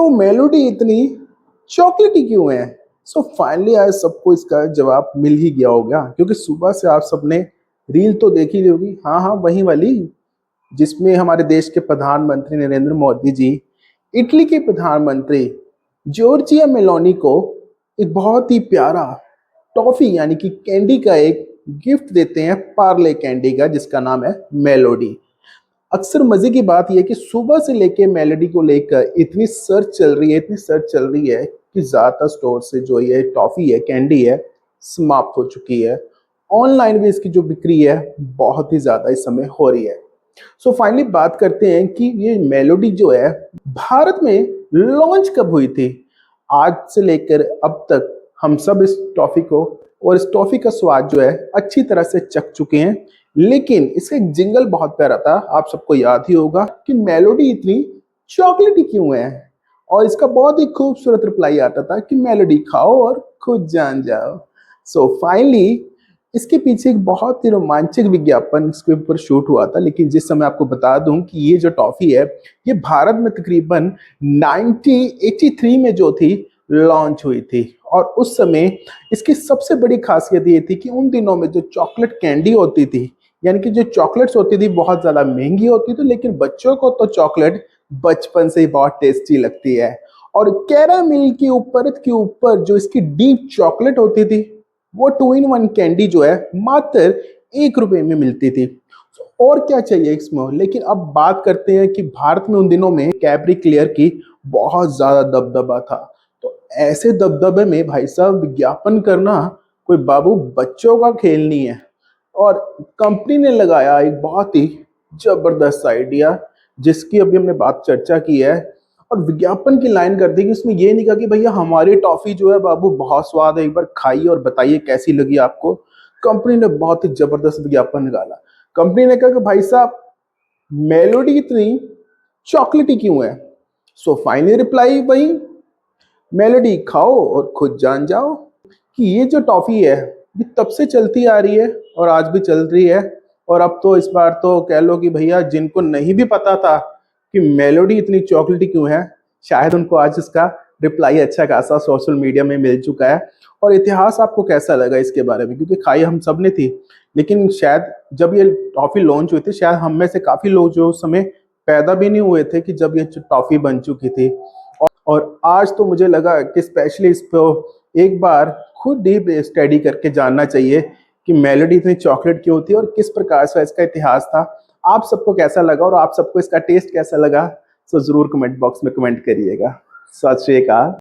Melody इतनी चॉकलेटी क्यों है? फाइनली आज सबको इसका जवाब मिल ही गया होगा, क्योंकि सुबह से आप सबने रील तो देखी ली होगी। हाँ हाँ, वही वाली जिसमें हमारे देश के प्रधानमंत्री नरेंद्र मोदी जी इटली के प्रधानमंत्री जॉर्जिया मेलोनी को एक बहुत ही प्यारा टॉफी यानी कि कैंडी का एक गिफ्ट देते हैं, पार्ले कैंडी का, जिसका नाम है मेलोडी। अक्सर मजे की बात यह है कि सुबह से लेके मेलोडी को लेकर इतनी सर्च चल रही है कि ज्यादातर स्टोर से जो ये टॉफी है, कैंडी है, समाप्त हो चुकी है। ऑनलाइन भी इसकी जो बिक्री है बहुत ही ज्यादा इस समय हो रही है। फाइनली बात करते हैं कि ये मेलोडी जो है भारत में लॉन्च कब हुई थी। आज से लेकर अब तक हम सब इस टॉफी को और इस टॉफी का स्वाद जो है अच्छी तरह से चख चुके हैं, लेकिन इसका एक जिंगल बहुत प्यारा था, आप सबको याद ही होगा कि मेलोडी इतनी चॉकलेटी क्यों है। और इसका बहुत ही खूबसूरत रिप्लाई आता था कि मेलोडी खाओ और खुद जान जाओ। फाइनली इसके पीछे एक बहुत ही रोमांचक विज्ञापन इसके ऊपर शूट हुआ था, लेकिन जिस समय आपको बता दूं कि ये जो टॉफी है ये भारत में तकरीबन 1983 में जो थी लॉन्च हुई थी। और उस समय इसकी सबसे बड़ी खासियत ये थी कि उन दिनों में जो चॉकलेट कैंडी होती थी, यानी कि जो चॉकलेट्स होती थी बहुत ज्यादा महंगी होती थी, लेकिन बच्चों को तो चॉकलेट बचपन से ही बहुत टेस्टी लगती है। और कैरामिल के ऊपर जो इसकी डीप चॉकलेट होती थी, वो 2 in 1 कैंडी जो है मात्र 1 रुपए में मिलती थी। और क्या चाहिए इसमें। लेकिन अब बात करते हैं कि भारत में उन दिनों में कैबरी क्लियर की बहुत ज्यादा दबदबा था। तो ऐसे दबदबे में भाई साहब विज्ञापन करना कोई बाबू बच्चों का खेल नहीं है। और कंपनी ने लगाया एक बहुत ही जबरदस्त आइडिया, जिसकी अभी हमने बात चर्चा की है। और विज्ञापन की लाइन कर दी कि उसमें ये नहीं कहा कि भैया हमारी टॉफी जो है बाबू बहुत स्वाद है, एक बार खाइए और बताइए कैसी लगी आपको। कंपनी ने बहुत ही जबरदस्त विज्ञापन निकाला। कंपनी ने कहा कि भाई साहब मेलोडी इतनी चॉकलेटी क्यों है। फाइनली रिप्लाई वही, मेलोडी खाओ और खुद जान जाओ। कि ये जो टॉफी है ये तब से चलती आ रही है और आज भी चल रही है। और अब तो इस बार तो कह लो कि भैया जिनको नहीं भी पता था कि मेलोडी इतनी चॉकलेटी क्यों है, शायद उनको आज इसका रिप्लाई अच्छा खासा सोशल मीडिया में मिल चुका है। और इतिहास आपको कैसा लगा इसके बारे में, क्योंकि खाई हम सब ने थी, लेकिन शायद जब ये टॉफी लॉन्च हुई थी शायद हम में से काफी लोग जो उस समय पैदा भी नहीं हुए थे कि जब ये टॉफी बन चुकी थी। और आज तो मुझे लगा कि स्पेशली इस पर एक बार खुद डीप स्टडी करके जानना चाहिए कि मेलोडी इतनी चॉकलेट क्यों होती है और किस प्रकार से इसका इतिहास था। आप सबको कैसा लगा और आप सबको इसका टेस्ट कैसा लगा, जरूर कमेंट बॉक्स में कमेंट करिएगा। सत श्री अकाल।